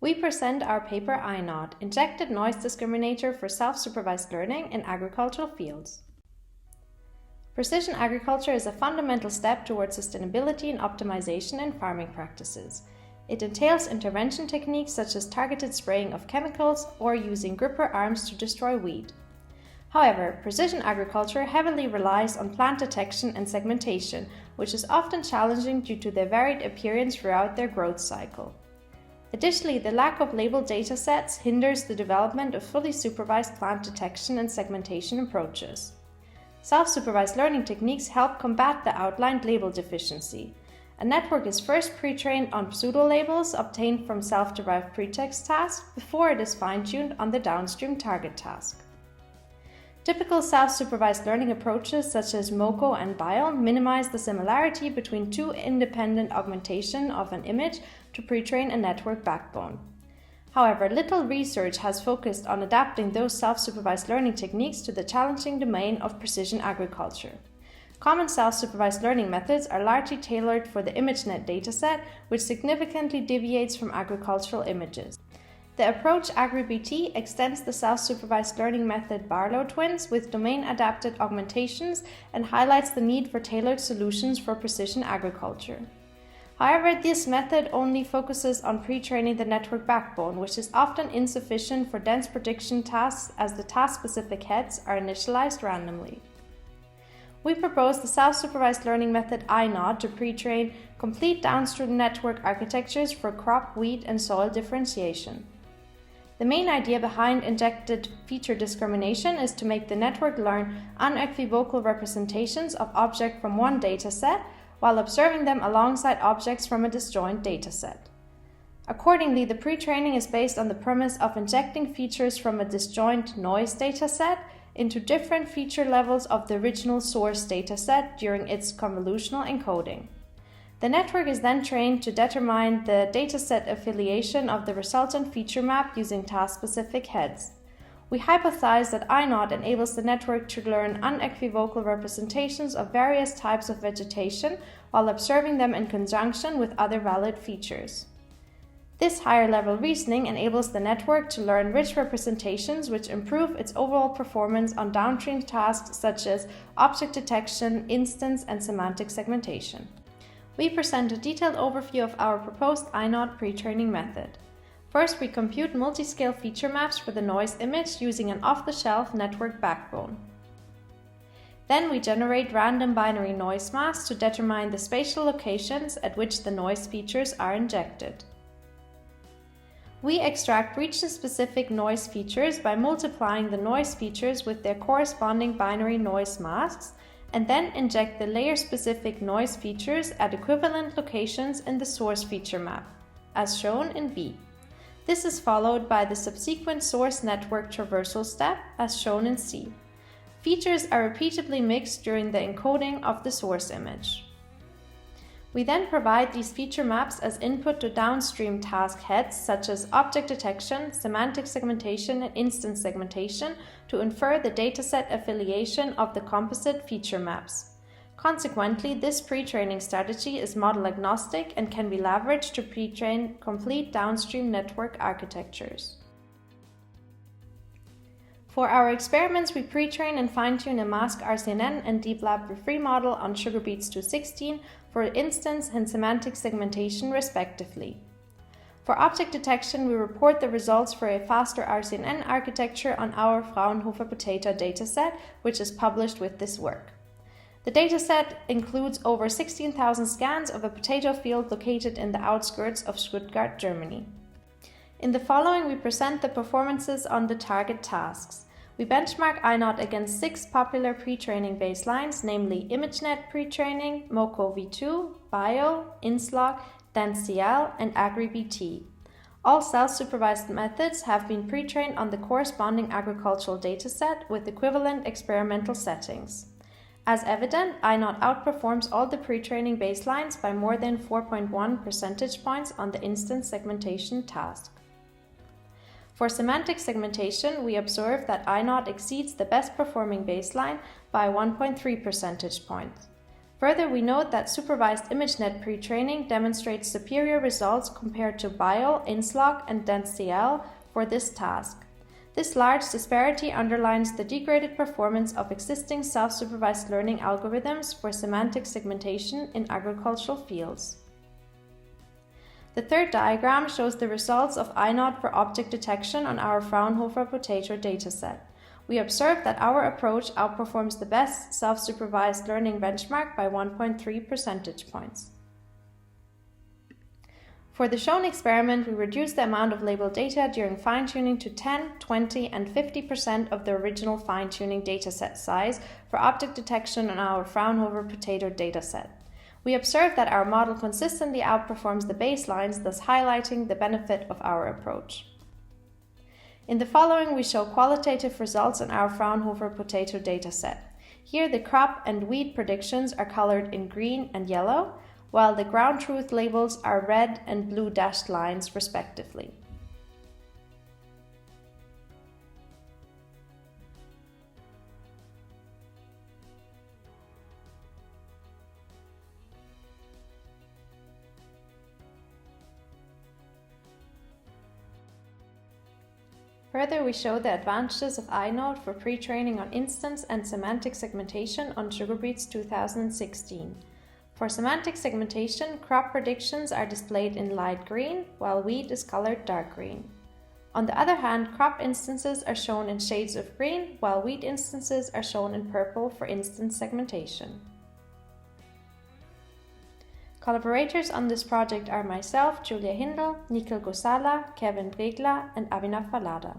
We present our paper INoD, Injected Noise Discriminator for Self-Supervised Learning in Agricultural Fields. Precision agriculture is a fundamental step towards sustainability and optimization in farming practices. It entails intervention techniques such as targeted spraying of chemicals or using gripper arms to destroy weed. However, precision agriculture heavily relies on plant detection and segmentation, which is often challenging due to their varied appearance throughout their growth cycle. Additionally, the lack of labeled datasets hinders the development of fully supervised plant detection and segmentation approaches. Self-supervised learning techniques help combat the outlined label deficiency. A network is first pre-trained on pseudo-labels obtained from self-derived pretext tasks before it is fine-tuned on the downstream target task. Typical self-supervised learning approaches such as MoCo and BIO minimize the similarity between two independent augmentation of an image to pre-train a network backbone. However, little research has focused on adapting those self-supervised learning techniques to the challenging domain of precision agriculture. Common self-supervised learning methods are largely tailored for the ImageNet dataset, which significantly deviates from agricultural images. The approach AgriBT extends the self-supervised learning method Barlow twins with domain-adapted augmentations and highlights the need for tailored solutions for precision agriculture. However, this method only focuses on pre-training the network backbone, which is often insufficient for dense prediction tasks as the task-specific heads are initialized randomly. We propose the self-supervised learning method INoD to pre-train complete downstream network architectures for crop, weed, and soil differentiation. The main idea behind injected feature discrimination is to make the network learn unequivocal representations of objects from one dataset while observing them alongside objects from a disjoint dataset. Accordingly, the pre-training is based on the premise of injecting features from a disjoint noise dataset into different feature levels of the original source dataset during its convolutional encoding. The network is then trained to determine the dataset affiliation of the resultant feature map using task-specific heads. We hypothesize that INoD enables the network to learn unequivocal representations of various types of vegetation while observing them in conjunction with other valid features. This higher-level reasoning enables the network to learn rich representations which improve its overall performance on downstream tasks such as object detection, instance, and semantic segmentation. We present a detailed overview of our proposed INoD pre-training method. First, we compute multi-scale feature maps for the noise image using an off-the-shelf network backbone. Then we generate random binary noise masks to determine the spatial locations at which the noise features are injected. We extract region-specific noise features by multiplying the noise features with their corresponding binary noise masks, and then inject the layer-specific noise features at equivalent locations in the source feature map, as shown in B. This is followed by the subsequent source network traversal step, as shown in C. Features are repeatedly mixed during the encoding of the source image. We then provide these feature maps as input to downstream task heads such as object detection, semantic segmentation, and instance segmentation to infer the dataset affiliation of the composite feature maps. Consequently, this pre-training strategy is model agnostic and can be leveraged to pre-train complete downstream network architectures. For our experiments, we pre-train and fine-tune a mask RCNN and Deep Lab free model on sugar beets 216 for instance and semantic segmentation respectively. For object detection, we report the results for a faster RCNN architecture on our Fraunhofer potato dataset, which is published with this work. The dataset includes over 16,000 scans of a potato field located in the outskirts of Stuttgart, Germany. In the following, we present the performances on the target tasks. We benchmark INoD against 6 popular pre-training baselines, namely ImageNet pre-training, MoCo v2, BIO, InSlog, DenseCL, and AgriBT. All self-supervised methods have been pre-trained on the corresponding agricultural dataset with equivalent experimental settings. As evident, INoD outperforms all the pre-training baselines by more than 4.1 percentage points on the instance segmentation task. For semantic segmentation, we observe that INoD exceeds the best performing baseline by 1.3 percentage points. Further, we note that supervised ImageNet pre-training demonstrates superior results compared to BIOL, InSlog, and DenseCL for this task. This large disparity underlines the degraded performance of existing self-supervised learning algorithms for semantic segmentation in agricultural fields. The third diagram shows the results of INoD for object detection on our Fraunhofer potato dataset. We observe that our approach outperforms the best self-supervised learning benchmark by 1.3 percentage points. For the shown experiment, we reduced the amount of labeled data during fine-tuning to 10, 20, and 50% of the original fine-tuning dataset size for object detection on our Fraunhofer potato dataset. We observed that our model consistently outperforms the baselines, thus highlighting the benefit of our approach. In the following, we show qualitative results on our Fraunhofer potato dataset. Here, the crop and weed predictions are colored in green and yellow, while the ground truth labels are red and blue dashed lines, respectively. Further, we show the advantages of INoD for pre-training on instance and semantic segmentation on sugar beets 2016. For semantic segmentation, crop predictions are displayed in light green, while wheat is colored dark green. On the other hand, crop instances are shown in shades of green, while wheat instances are shown in purple for instance segmentation. Collaborators on this project are myself, Julia Hindel, Nikhil Gosala, Kevin Bregler, and Abhinav Valada.